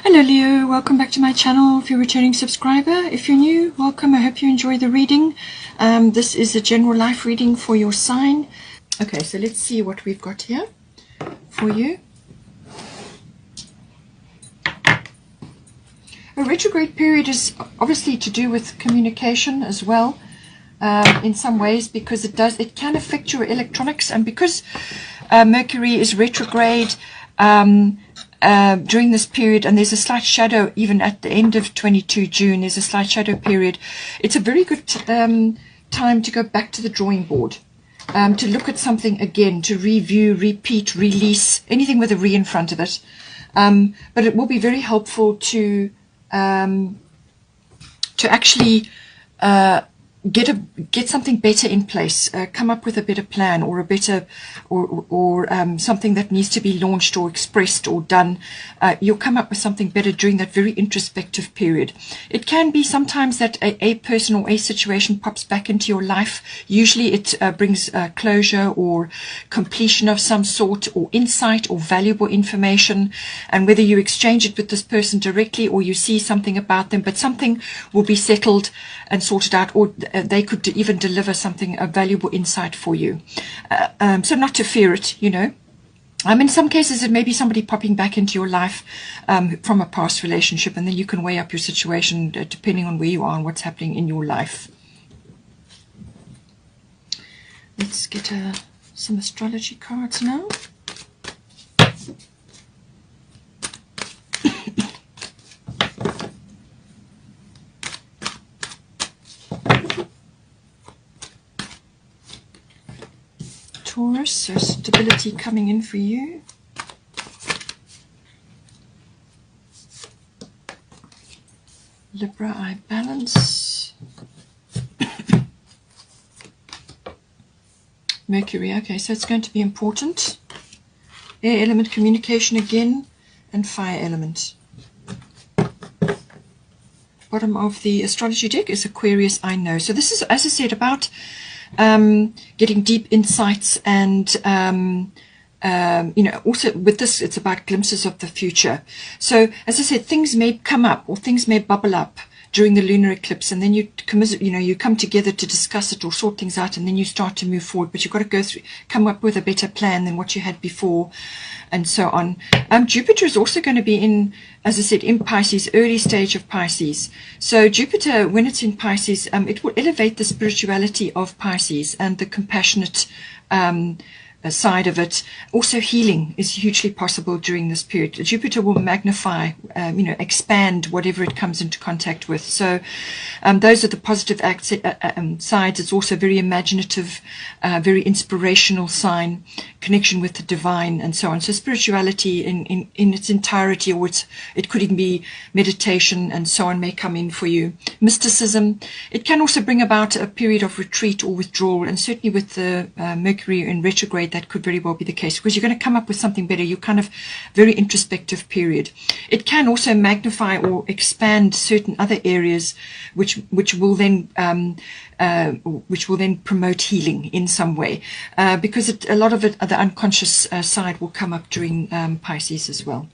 Hello Leo, welcome back to my channel. If you're a returning subscriber, if you're new, welcome. I hope you enjoy the reading. This is a general life reading for your sign. Okay, so let's see what we've got here for you. A retrograde period is obviously to do with communication as well, in some ways, because it can affect your electronics, and because Mercury is retrograde during this period, and there's a slight shadow even at the end of 22 June, there's a slight shadow period. It's a very good time to go back to the drawing board, to look at something again, to review, repeat, release, anything with a re in front of it. But it will be very helpful to actually get something better in place, come up with a better plan, or a better, or something that needs to be launched or expressed or done. You'll come up with something better during that very introspective period. It can be sometimes that a person or a situation pops back into your life. Usually it brings closure or completion of some sort, or insight or valuable information, and whether you exchange it with this person directly or you see something about them, but something will be settled and sorted out, or they could even deliver something, a valuable insight for you. So not to fear it, you know. In some cases it may be somebody popping back into your life from a past relationship, and then you can weigh up your situation depending on where you are and what's happening in your life. Let's get some astrology cards now. Taurus, so stability coming in for you. Libra, I balance. Mercury, okay, so it's going to be important. Air element, communication again, and fire element. Bottom of the astrology deck is Aquarius, I know. So this is, as I said, about getting deep insights, and you know, also with this it's about glimpses of the future. So as I said, things may come up or things may bubble up during the lunar eclipse, and then you come together to discuss it or sort things out, and then you start to move forward. But you've got to come up with a better plan than what you had before, and so on. Jupiter is also going to be in, as I said, in Pisces, early stage of Pisces. So Jupiter, when it's in Pisces, it will elevate the spirituality of Pisces and the compassionate side of it. Also healing is hugely possible during this period. Jupiter will magnify, expand whatever it comes into contact with. So those are the positive sides. It's also very imaginative, very inspirational sign, connection with the divine, and so on. So spirituality in its entirety, or it could even be meditation and so on, may come in for you. Mysticism, it can also bring about a period of retreat or withdrawal, and certainly with the Mercury in retrograde, that could very well be the case, because you're going to come up with something better. You're kind of very introspective period. It can also magnify or expand certain other areas, which will then promote healing in some way, because a lot of it, the unconscious side, will come up during Pisces as well.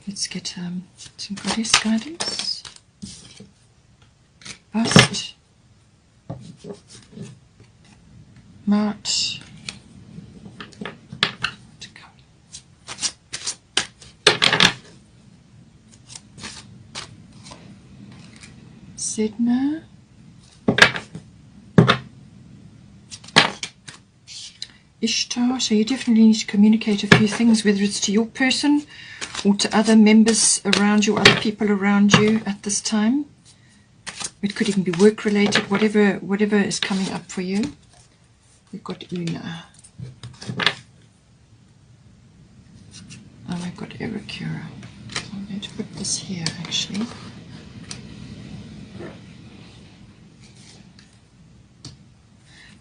Let's get some goddess guidance. Bust, March, to come. Sedna, Ishtar. So you definitely need to communicate a few things, whether it's to your person or to other members around you, other people around you at this time. It could even be work related, whatever is coming up for you. We've got Una. And we've got Ericura. So I'm going to put this here actually.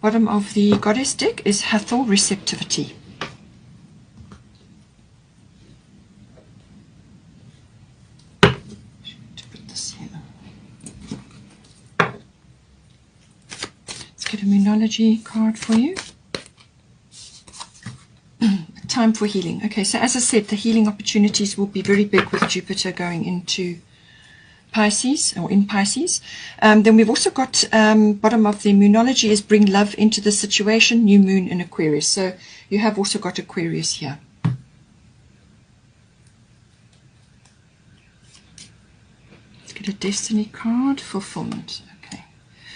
Bottom of the goddess deck is Hathor, receptivity. Get a Moonology card for you. time for healing. Okay, so as I said, the healing opportunities will be very big with Jupiter going into Pisces, or in Pisces. Then we've also got, bottom of the Moonology is bring love into the situation, new moon in Aquarius. So you have also got Aquarius here. Let's get a destiny card, fulfillment. Okay.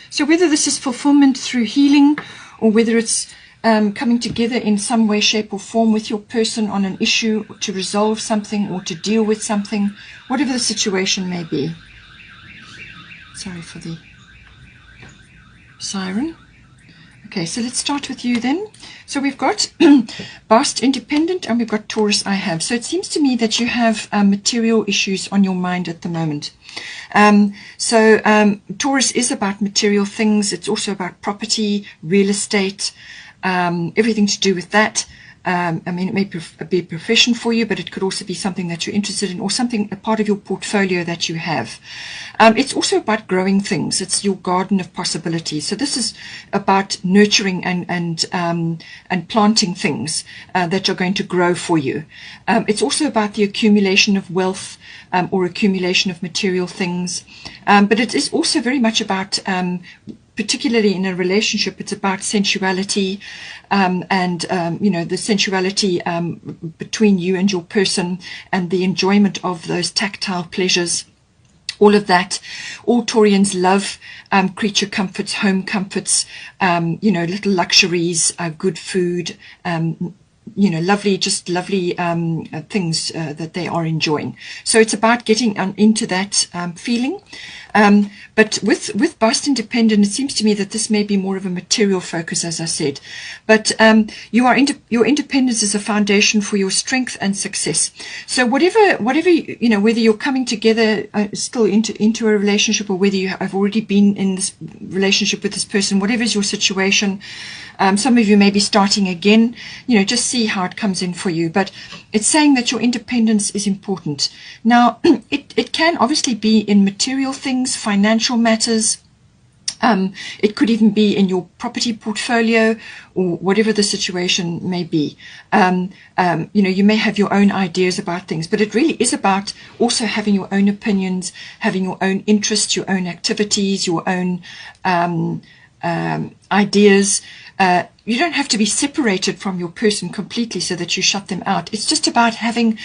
So whether this is fulfillment through healing, or whether it's coming together in some way, shape or form with your person on an issue to resolve something or to deal with something, whatever the situation may be. Sorry for the siren. Okay, so let's start with you then. So we've got Bast Independent and we've got Taurus I have. So it seems to me that you have material issues on your mind at the moment. Taurus is about material things. It's also about property, real estate, everything to do with that. I mean, it may be a profession for you, but it could also be something that you're interested in, or something, a part of your portfolio that you have. It's also about growing things. It's your garden of possibilities. So this is about nurturing and planting things that are going to grow for you. It's also about the accumulation of wealth or accumulation of material things. But it is also very much about particularly in a relationship, it's about sensuality the sensuality between you and your person, and the enjoyment of those tactile pleasures. All of that. All Taurians love creature comforts, home comforts, little luxuries, good food, lovely things that they are enjoying. So it's about getting into that feeling. But with Bast Independent, it seems to me that this may be more of a material focus, as I said. But your independence is a foundation for your strength and success. So whatever whether you're coming together still into a relationship, or whether you have already been in this relationship with this person, whatever is your situation, some of you may be starting again. Just see how it comes in for you. But it's saying that your independence is important. Now, it can obviously be in material things, financial matters. It could even be in your property portfolio, or whatever the situation may be. You may have your own ideas about things, but it really is about also having your own opinions, having your own interests, your own activities, your own ideas. You don't have to be separated from your person completely so that you shut them out. It's just about having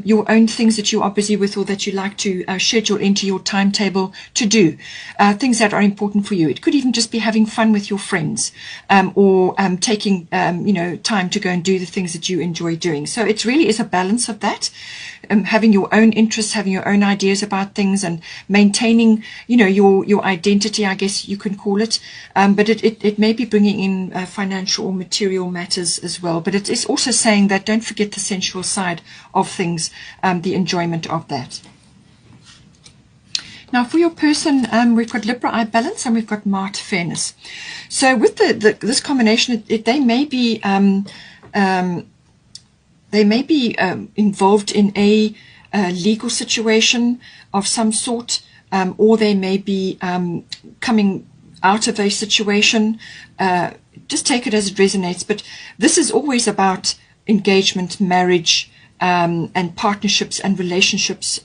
your own things that you are busy with, or that you like to schedule into your timetable to do, things that are important for you. It could even just be having fun with your friends, or taking time to go and do the things that you enjoy doing. So it really is a balance of that, having your own interests, having your own ideas about things, and maintaining your identity, I guess you can call it. But it may be bringing in financial or material matters as well. But it is also saying that don't forget the sensual side of things, the enjoyment of that. Now, for your person, we've got Libra I balance, and we've got Mart fairness. So with this combination, they may be involved in a legal situation of some sort, or they may be coming out of a situation. Just take it as it resonates. But this is always about engagement, marriage, and partnerships and relationships,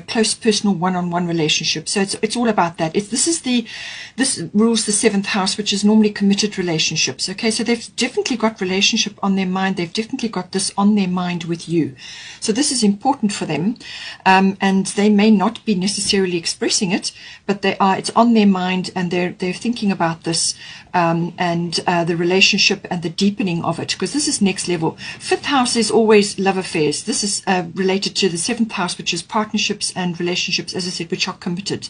close personal one-on-one relationships. So it's all about that. This rules the 7th house, which is normally committed relationships. Okay, so they've definitely got relationship on their mind. They've definitely got this on their mind with you. So this is important for them, and they may not be necessarily expressing it, but it's on their mind, and they're thinking about this, and the relationship and the deepening of it, because this is next level. 5th house is always love affairs. This is related to the 7th house, which is partnerships and relationships, as I said, which are committed.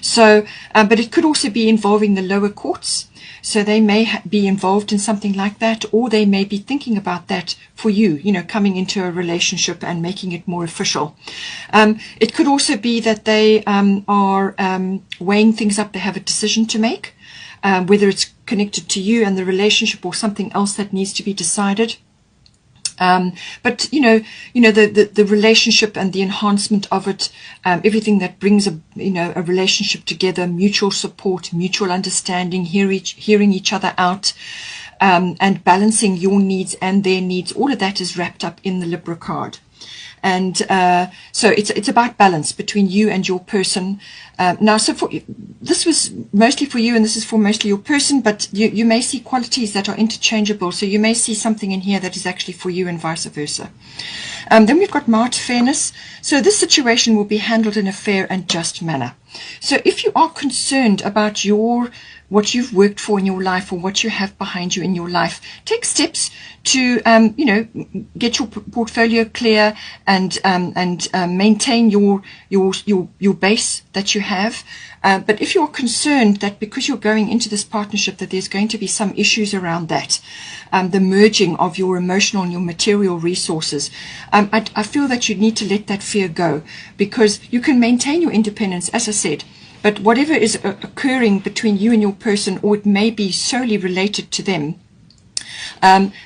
So, but it could also be involving the lower courts. So they may be involved in something like that, or they may be thinking about that for you, coming into a relationship and making it more official. It could also be that they are weighing things up. They have a decision to make, whether it's connected to you and the relationship, or something else that needs to be decided. But the relationship and the enhancement of it, everything that brings a relationship together, mutual support, mutual understanding, hearing each other out, and balancing your needs and their needs. All of that is wrapped up in the Libra card. And so it's about balance between you and your person. Now, so this was mostly for you, and this is for mostly your person, but you may see qualities that are interchangeable. So you may see something in here that is actually for you and vice versa. Then we've got Mart fairness. So this situation will be handled in a fair and just manner. So if you are concerned about what you've worked for in your life or what you have behind you in your life, take steps to, get your portfolio clear and maintain your base that you have. But if you're concerned that because you're going into this partnership that there's going to be some issues around that, the merging of your emotional and your material resources, I feel that you need to let that fear go, because you can maintain your independence, as I said, but whatever is occurring between you and your person, or it may be solely related to them,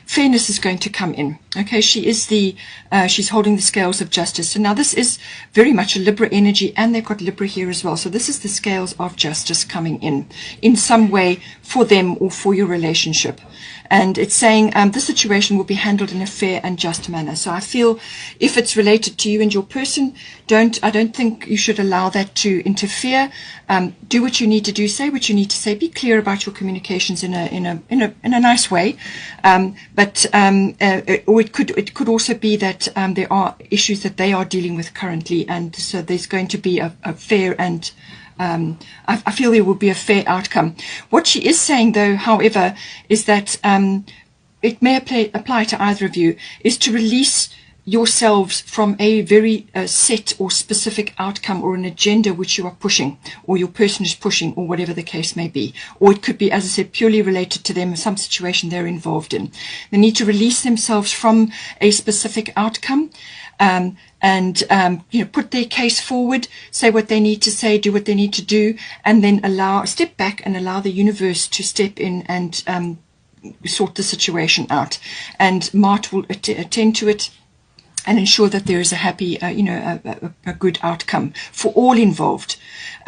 fairness is going to come in. Okay, she's holding the scales of justice. So now this is very much a Libra energy, and they've got Libra here as well. So this is the scales of justice coming in some way for them or for your relationship. And it's saying the situation will be handled in a fair and just manner. So I feel if it's related to you and your person, I don't think you should allow that to interfere. Do what you need to do, say what you need to say, be clear about your communications in a nice way. Or it could also be that there are issues that they are dealing with currently, and so there's going to be a fair and I feel there will be a fair outcome. What she is saying, though, however, is that it may apply to either of you, is to release yourselves from a very set or specific outcome or an agenda which you are pushing, or your person is pushing, or whatever the case may be. Or it could be, as I said, purely related to them, some situation they're involved in. They need to release themselves from a specific outcome, and put their case forward, say what they need to say, do what they need to do, and then step back and allow the universe to step in and sort the situation out. And Mart will attend to it and ensure that there is a happy, a good outcome for all involved.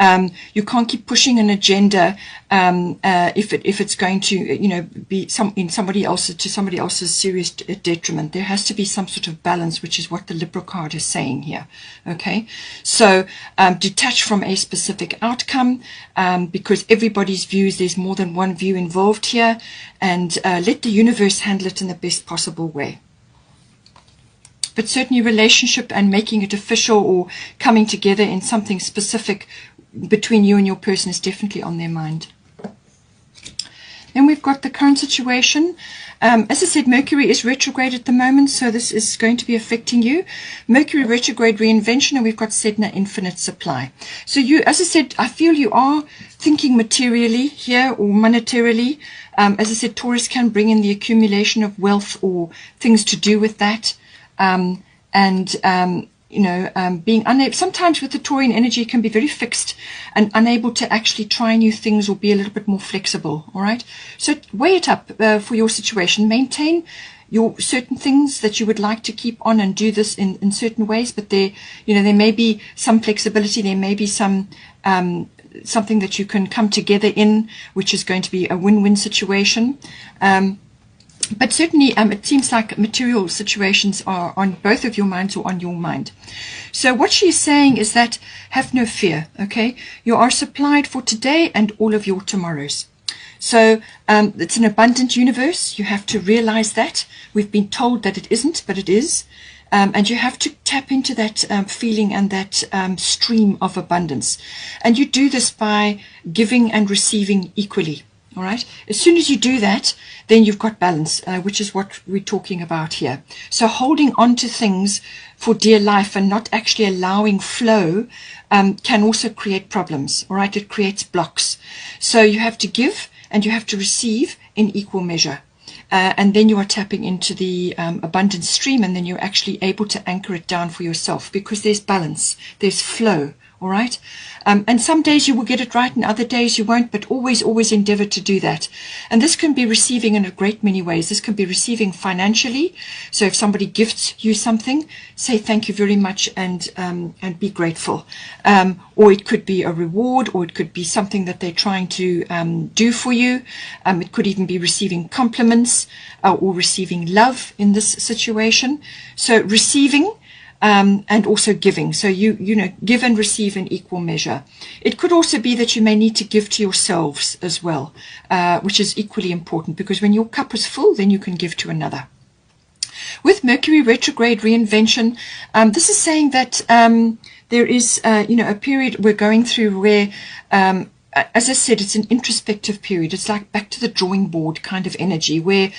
You can't keep pushing an agenda if it's going to, be to somebody else's serious detriment. There has to be some sort of balance, which is what the Libra card is saying here. Okay, so detach from a specific outcome, because everybody's views, there's more than one view involved here, and let the universe handle it in the best possible way. But certainly relationship and making it official or coming together in something specific between you and your person is definitely on their mind. Then we've got the current situation. As I said, Mercury is retrograde at the moment, so this is going to be affecting you. Mercury retrograde reinvention, and we've got Sedna infinite supply. So you, as I said, I feel you are thinking materially here or monetarily. As I said, Taurus can bring in the accumulation of wealth or things to do with that. Being unable, sometimes with the Taurian energy, it can be very fixed and unable to actually try new things or be a little bit more flexible. All right. So weigh it up for your situation. Maintain your certain things that you would like to keep on and do this in certain ways, but there may be some flexibility. There may be some, something that you can come together in, which is going to be a win-win situation. But certainly it seems like material situations are on both of your minds or on your mind. So what she's saying is that have no fear, okay? You are supplied for today and all of your tomorrows. So it's an abundant universe. You have to realize that. We've been told that it isn't, but it is. And you have to tap into that feeling and that stream of abundance. And you do this by giving and receiving equally. All right. As soon as you do that, then you've got balance, which is what we're talking about here. So holding on to things for dear life and not actually allowing flow can also create problems. All right. It creates blocks. So you have to give and you have to receive in equal measure. And then you are tapping into the abundant stream, and then you're actually able to anchor it down for yourself because there's balance, there's flow. All right. And some days you will get it right and other days you won't, but always endeavor to do that. And this can be receiving in a great many ways. This can be receiving financially. So if somebody gifts you something, say thank you very much and be grateful. Or it could be a reward, or it could be something that they're trying to do for you. It could even be receiving compliments or receiving love in this situation. So receiving and also giving. So you know, give and receive in equal measure. It could also be that you may need to give to yourselves as well, which is equally important, because when your cup is full, then you can give to another. With Mercury retrograde reinvention, this is saying that there is, you know, a period we're going through where, as I said, it's an introspective period. It's like back to the drawing board kind of energy, where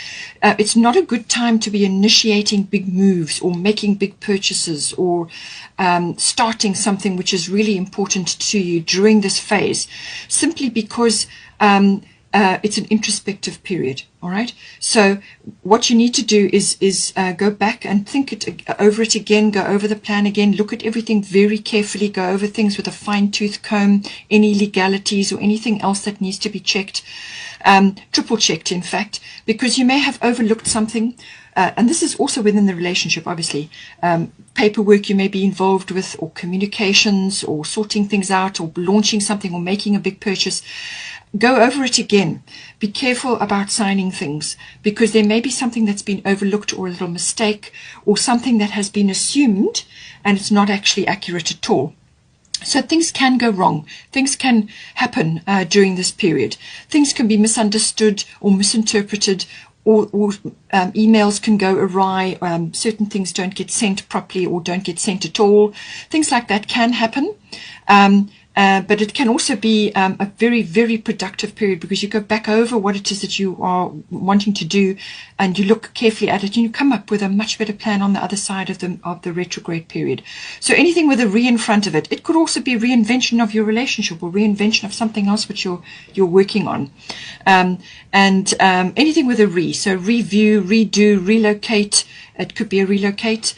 it's not a good time to be initiating big moves or making big purchases or starting something which is really important to you during this phase, simply because it's an introspective period. All right. So what you need to do is go back and think over it again, go over the plan again, look at everything very carefully, go over things with a fine-tooth comb, any legalities or anything else that needs to be checked, triple checked, in fact, because you may have overlooked something. And this is also within the relationship, obviously. Paperwork you may be involved with, or communications, or sorting things out, or launching something, or making a big purchase. Go over it again. Be careful about signing things, because there may be something that's been overlooked, or a little mistake, or something that has been assumed and it's not actually accurate at all. So things can go wrong. Things can happen during this period. Things can be misunderstood or misinterpreted, or emails can go awry. Certain things don't get sent properly or don't get sent at all. Things like that can happen. But it can also be a very productive period, because you go back over what it is that you are wanting to do, and you look carefully at it, and you come up with a much better plan on the other side of the retrograde period. So anything with a re in front of it. It could also be reinvention of your relationship, or reinvention of something else which you're working on. Anything with a re. So review, redo, relocate. It could be a relocate.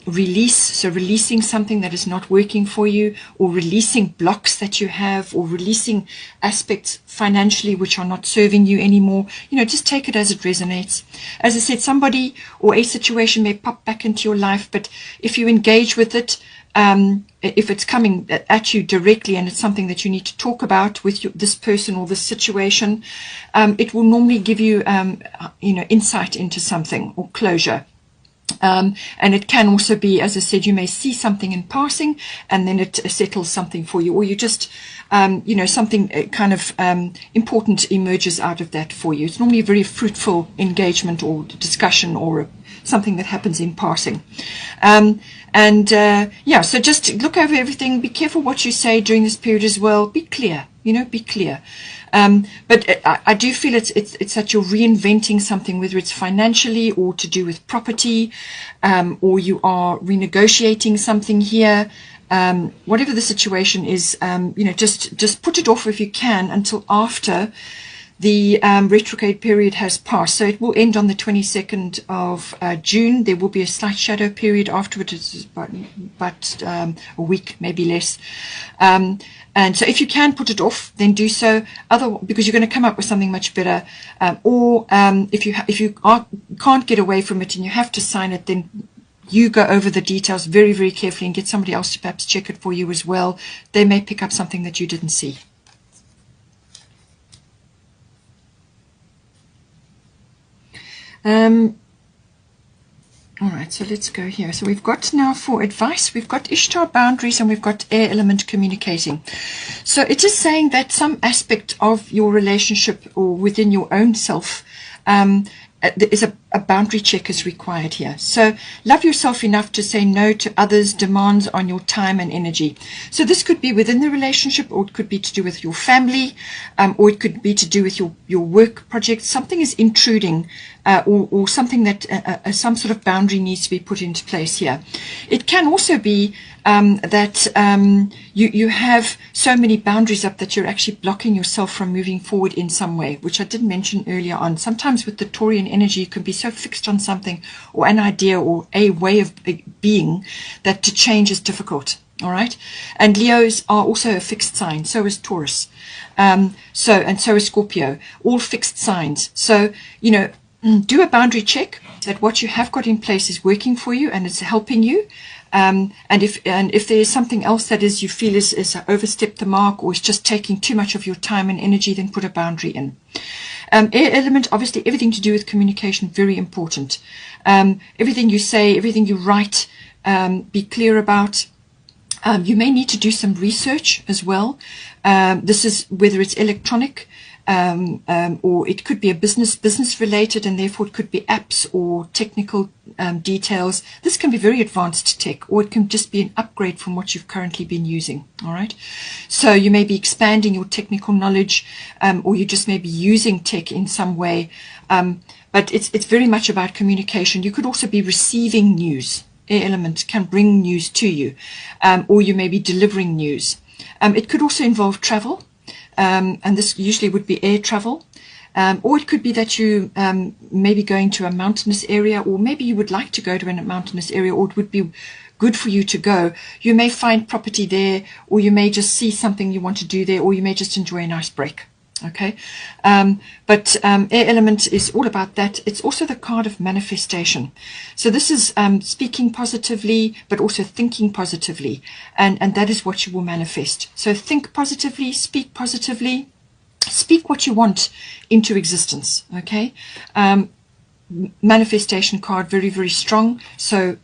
Release, so releasing something that is not working for you, or releasing blocks that you have, or releasing aspects financially which are not serving you anymore. You know, just take it as it resonates. As I said, somebody or a situation may pop back into your life, but if you engage with it, if it's coming at you directly and it's something that you need to talk about with this person or this situation, it will normally give you, you know, insight into something, or closure. And it can also be, as I said, you may see something in passing and then it settles something for you, or you just, you know, something kind of important emerges out of that for you. It's normally a very fruitful engagement or discussion, or something that happens in passing. Yeah, so just look over everything. Be careful what you say during this period as well. Be clear, you know, be clear. But I do feel it's that you're reinventing something, whether it's financially or to do with property, or you are renegotiating something here. Whatever the situation is, you know, just put it off if you can until after the retrograde period has passed. So it will end on the 22nd of June. There will be a slight shadow period afterwards. It's about a week, maybe less. And so if you can put it off, then do so. Because you're going to come up with something much better. Or if you can't get away from it and you have to sign it, then you go over the details very carefully and get somebody else to perhaps check it for you as well. They may pick up something that you didn't see. All right, so let's go here. So we've got now for advice, we've got Ishtar boundaries, and we've got air element communicating. So it is saying that some aspect of your relationship or within your own self, there is a boundary check is required here. So love yourself enough to say no to others' demands on your time and energy. So this could be within the relationship, or it could be to do with your family, or it could be to do with your work project. Something is intruding, or something that some sort of boundary needs to be put into place here. It can also be that you have so many boundaries up that you're actually blocking yourself from moving forward in some way, which I did mention earlier on. Sometimes with the Taurian energy, you can be so fixed on something or an idea or a way of being that to change is difficult. All right. And Leos are also a fixed sign. So is Taurus. So is Scorpio. All fixed signs. So, do a boundary check that what you have got in place is working for you and it's helping you. And if there is something else that you feel is overstepped the mark or is just taking too much of your time and energy, then put a boundary in. Air element, obviously everything to do with communication, very important. Everything you say, everything you write, be clear about. You may need to do some research as well. This is whether it's electronic or it could be a business related, and therefore it could be apps or technical details. This can be very advanced tech, or it can just be an upgrade from what you've currently been using. All right. So you may be expanding your technical knowledge, or you just may be using tech in some way. But it's very much about communication. You could also be receiving news. Air element can bring news to you, or you may be delivering news. It could also involve travel, and this usually would be air travel, or it could be that you may be going to a mountainous area, or maybe you would like to go to a mountainous area, or it would be good for you to go. You may find property there, or you may just see something you want to do there, or you may just enjoy a nice break. Okay, but air element is all about that. It's also the card of manifestation. So this is speaking positively, but also thinking positively, and that is what you will manifest. So think positively, speak positively, speak what you want into existence. Okay, manifestation card, very, very strong. So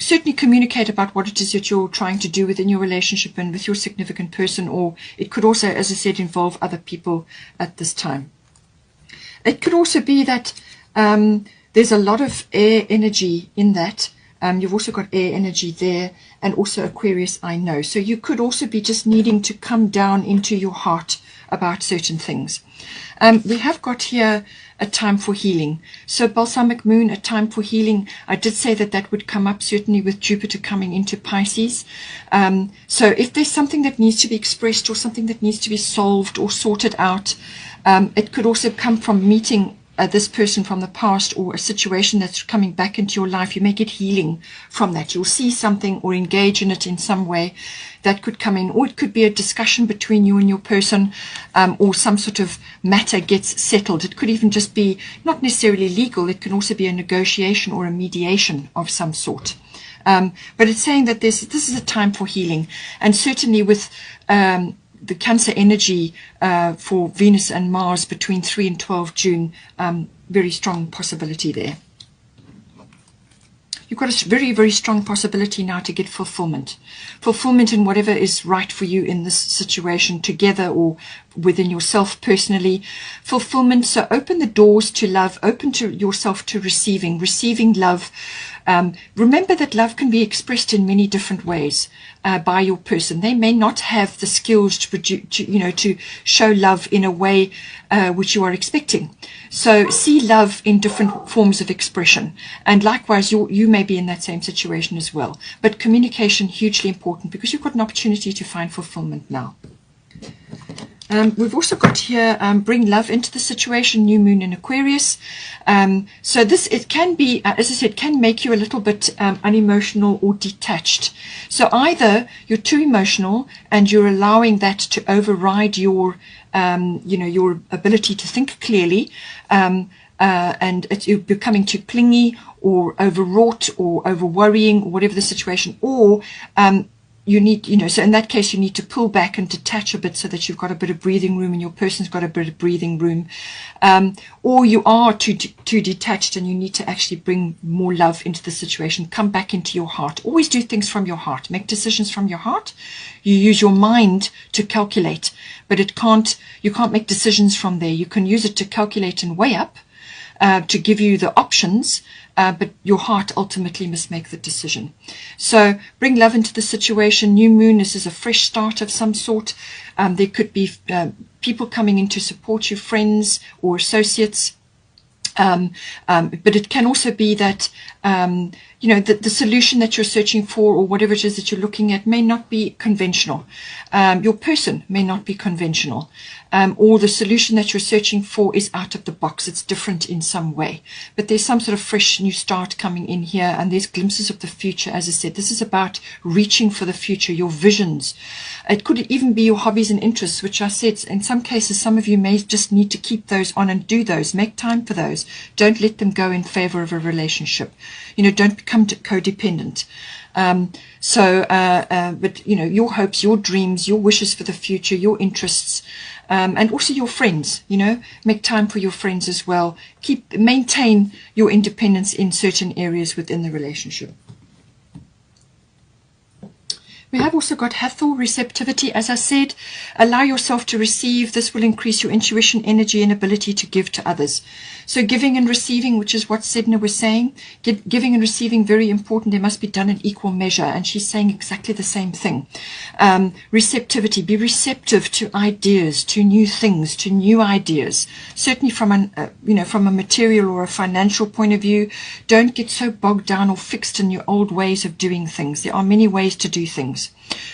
certainly communicate about what it is that you're trying to do within your relationship and with your significant person, or it could also, as I said, involve other people at this time. It could also be that there's a lot of air energy in that. You've also got air energy there, and also Aquarius, I know. So you could also be just needing to come down into your heart about certain things. We have got here a time for healing. So balsamic moon, a time for healing. I did say that would come up certainly with Jupiter coming into Pisces. So if there's something that needs to be expressed or something that needs to be solved or sorted out, it could also come from meeting this person from the past, or a situation that's coming back into your life. You may get healing from that. You'll see something or engage in it in some way that could come in, or it could be a discussion between you and your person, or some sort of matter gets settled. It could even just be not necessarily legal. It can also be a negotiation or a mediation of some sort. But it's saying that this is a time for healing, and certainly with the Cancer energy for Venus and Mars between 3 and 12 June, very strong possibility there. You've got a very, very strong possibility now to get fulfillment. Fulfillment in whatever is right for you in this situation, together or within yourself personally. Fulfillment, so open the doors to love, open to yourself to receiving love. Remember that love can be expressed in many different ways by your person. They may not have the skills to show love in a way which you are expecting. So see love in different forms of expression. And likewise, you may be in that same situation as well. But communication, hugely important, because you've got an opportunity to find fulfillment now. We've also got here, bring love into the situation, new moon in Aquarius. So this, it can be, as I said, can make you a little bit unemotional or detached. So either you're too emotional and you're allowing that to override your, your ability to think clearly, and you're becoming too clingy or overwrought or over worrying or whatever the situation, or you need, so in that case, you need to pull back and detach a bit so that you've got a bit of breathing room and your person's got a bit of breathing room. Or you are too detached and you need to actually bring more love into the situation. Come back into your heart. Always do things from your heart. Make decisions from your heart. You use your mind to calculate, but you can't make decisions from there. You can use it to calculate and weigh up, to give you the options, but your heart ultimately must make the decision. So bring love into the situation. New moon, this is a fresh start of some sort. There could be people coming in to support you, friends or associates. But it can also be that, the solution that you're searching for or whatever it is that you're looking at may not be conventional. Your person may not be conventional. or the solution that you're searching for is out of the box. It's different in some way, but there's some sort of fresh new start coming in here, and there's glimpses of the future. As I said, this is about reaching for the future, your visions. It could even be your hobbies and interests, which I said in some cases, some of you may just need to keep those on and do those. Make time for those. Don't let them go in favor of a relationship. Don't become codependent. But your hopes, your dreams, your wishes for the future, your interests, and also your friends, make time for your friends as well. Maintain your independence in certain areas within the relationship. We have also got Hathor, receptivity. As I said, allow yourself to receive. This will increase your intuition, energy, and ability to give to others. So giving and receiving, which is what Sedna was saying, giving and receiving, very important. They must be done in equal measure. And she's saying exactly the same thing. Receptivity, be receptive to ideas, to new things, to new ideas. Certainly from from a material or a financial point of view, don't get so bogged down or fixed in your old ways of doing things. There are many ways to do things.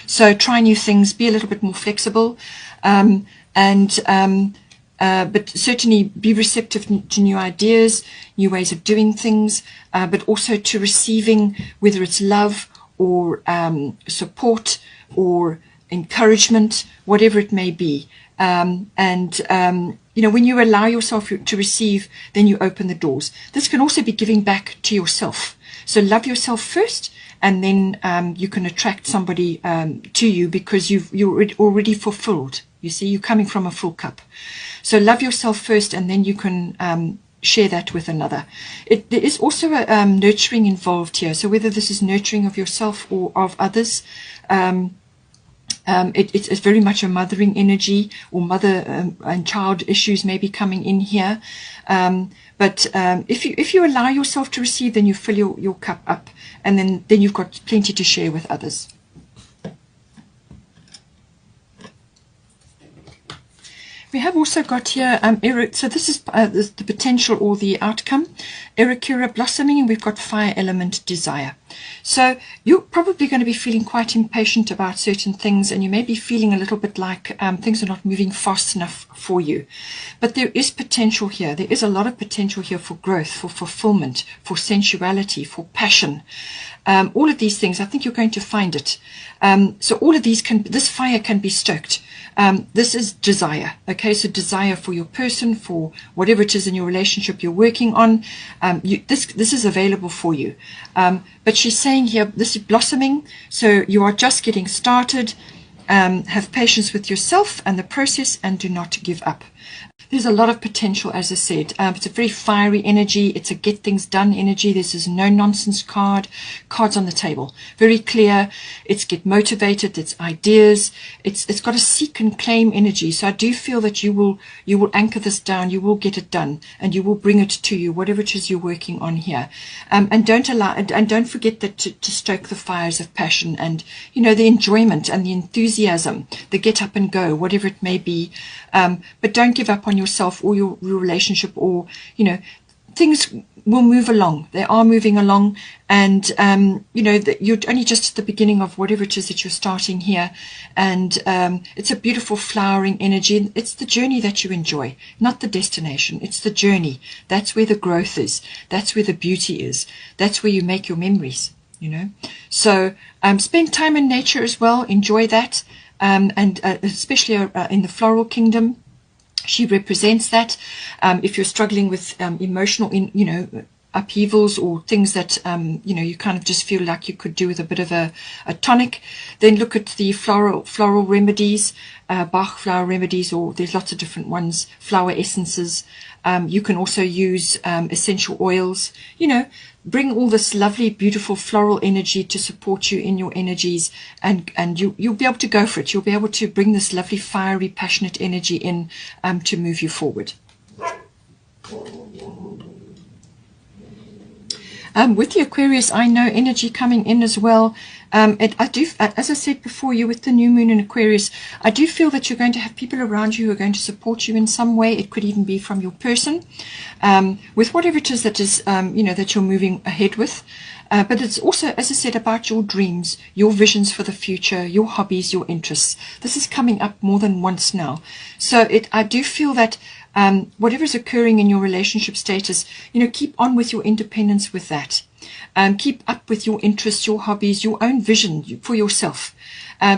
So try new things, be a little bit more flexible, but certainly be receptive to new ideas, new ways of doing things, but also to receiving, whether it's love or support or encouragement, whatever it may be. When you allow yourself to receive, then you open the doors. This can also be giving back to yourself. So love yourself first, and then you can attract somebody to you because you're already fulfilled. You see, you're coming from a full cup. So love yourself first, and then you can share that with another. There is also a nurturing involved here. So whether this is nurturing of yourself or of others, it's very much a mothering energy, or mother and child issues may be coming in here. But if you allow yourself to receive, then you fill your cup up, and then you've got plenty to share with others. We have also got here, so this is the potential or the outcome, Erikura blossoming, and we've got fire element desire. So you're probably going to be feeling quite impatient about certain things, and you may be feeling a little bit like things are not moving fast enough for you. But there is potential here. There is a lot of potential here for growth, for fulfillment, for sensuality, for passion. All of these things, I think you're going to find it. So all of these this fire can be stoked. This is desire, okay? So desire for your person, for whatever it is in your relationship you're working on. This is available for you. But she's saying here, this is blossoming, so you are just getting started. Have patience with yourself and the process, and do not give up. There's a lot of potential, as I said. It's a very fiery energy. It's a get things done energy. This is no nonsense cards on the table. Very clear. It's get motivated. It's ideas. It's got a seek and claim energy. So I do feel that you will anchor this down. You will get it done, and you will bring it to you, whatever it is you're working on here. And don't forget that to stoke the fires of passion and the enjoyment and the enthusiasm, the get up and go, whatever it may be. But don't give up on yourself or your relationship, or things will move along. They are moving along, and that you're only just at the beginning of whatever it is that you're starting here. And it's a beautiful flowering energy. It's the journey that you enjoy, not the destination. It's the journey. That's where the growth is. That's where the beauty is. That's where you make your memories. So spend time in nature as well. Enjoy that, and especially in the floral kingdom. She represents that. If you're struggling with emotional, upheavals, or things that you kind of just feel like you could do with a bit of a tonic, then look at the floral remedies, Bach flower remedies, or there's lots of different ones, flower essences. You can also use essential oils. Bring all this lovely, beautiful floral energy to support you in your energies, and you'll be able to go for it. You'll be able to bring this lovely, fiery, passionate energy in to move you forward. With the Aquarius, I know energy coming in as well. I do, as I said before, you with the new moon in Aquarius, I do feel that you're going to have people around you who are going to support you in some way. It could even be from your person, with whatever it is that is, that you're moving ahead with. But it's also, as I said, about your dreams, your visions for the future, your hobbies, your interests. This is coming up more than once now. So I do feel that whatever is occurring in your relationship status, keep on with your independence with that. Keep up with your interests, your hobbies, your own vision for yourself,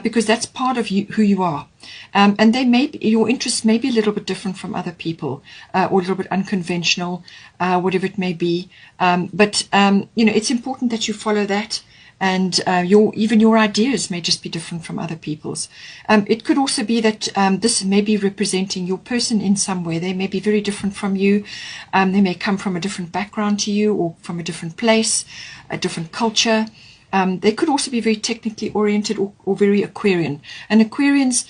because that's part of you, who you are. And your interests may be a little bit different from other people, or a little bit unconventional, whatever it may be. But it's important that you follow that. And even your ideas may just be different from other people's. It could also be that this may be representing your person in some way. They may be very different from you. They may come from a different background to you, or from a different place, a different culture. They could also be very technically oriented, or very Aquarian. And Aquarians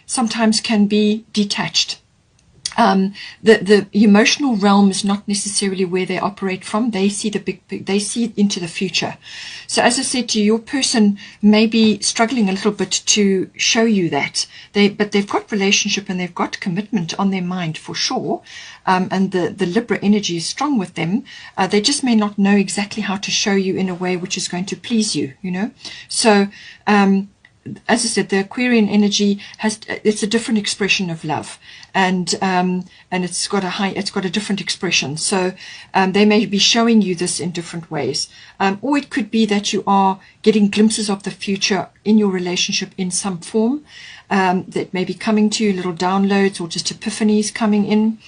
sometimes can be detached. The emotional realm is not necessarily where they operate from. They see they see into the future. So as I said to you, your person may be struggling a little bit to show you that. But they've got relationship and they've got commitment on their mind for sure. And the Libra energy is strong with them. They just may not know exactly how to show you in a way which is going to please you, So, as I said, the Aquarian energy it's a different expression of love, and it's got a different expression. So they may be showing you this in different ways, or it could be that you are getting glimpses of the future in your relationship in some form. That may be coming to you, little downloads or just epiphanies coming in.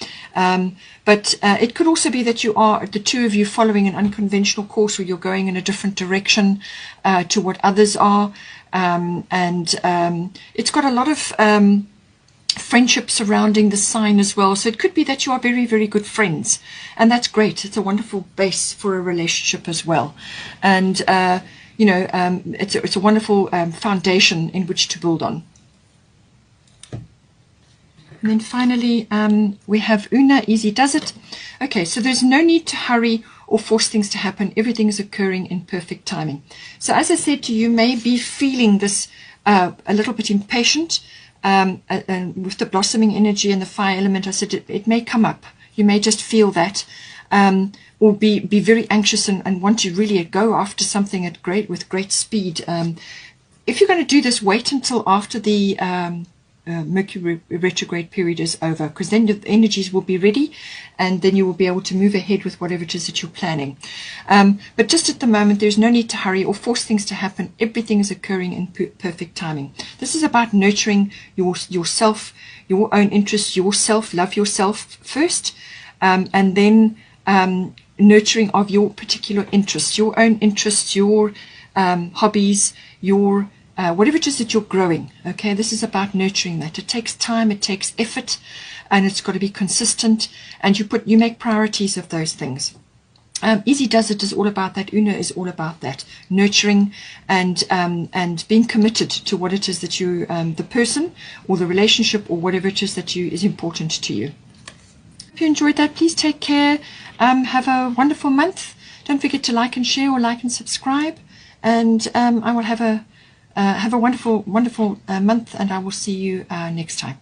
But it could also be that you are, the two of you, following an unconventional course, or you're going in a different direction to what others are. It's got a lot of friendship surrounding the sign as well. So it could be that you are very, very good friends. And that's great. It's a wonderful base for a relationship as well. And, it's a wonderful foundation in which to build on. And then finally, we have Una, easy does it. Okay, so there's no need to hurry or force things to happen. Everything is occurring in perfect timing. So as I said to you, may be feeling this a little bit impatient with the blossoming energy and the fire element. I said it may come up. You may just feel that, or be very anxious and want to really go after something with great speed. If you're going to do this, wait until after the Mercury retrograde period is over, because then the energies will be ready, and then you will be able to move ahead with whatever it is that you're planning. But just at the moment, there's no need to hurry or force things to happen. Everything is occurring in perfect timing. This is about nurturing yourself, your own interests, yourself. Love yourself first, and then nurturing of your particular interests, your own interests, your hobbies, your whatever it is that you're growing. Okay, this is about nurturing that. It takes time, it takes effort, and it's got to be consistent, and you make priorities of those things. Easy Does It is all about that. Una is all about that, nurturing and being committed to what it is that you, the person or the relationship or whatever it is that is important to you. If you enjoyed that, please take care. Have a wonderful month. Don't forget to like and share, or like and subscribe, and I will have a wonderful month, and I will see you next time.